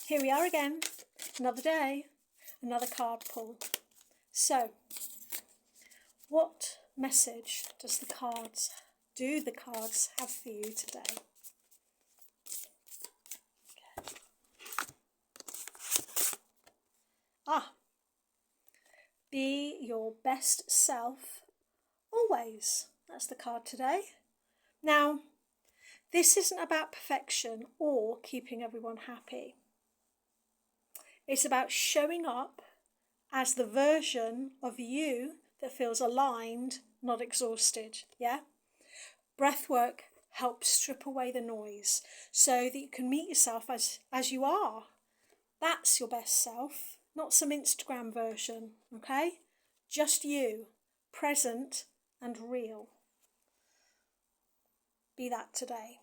Here we are again, another day, another card pull. So, what message do the cards have for you today? Okay. Be your best self always. That's the card today. Now, this isn't about perfection or keeping everyone happy. It's about showing up as the version of you that feels aligned, not exhausted, yeah? Breathwork helps strip away the noise so that you can meet yourself as you are. That's your best self, not some Instagram version, okay? Just you, present and real. Be that today.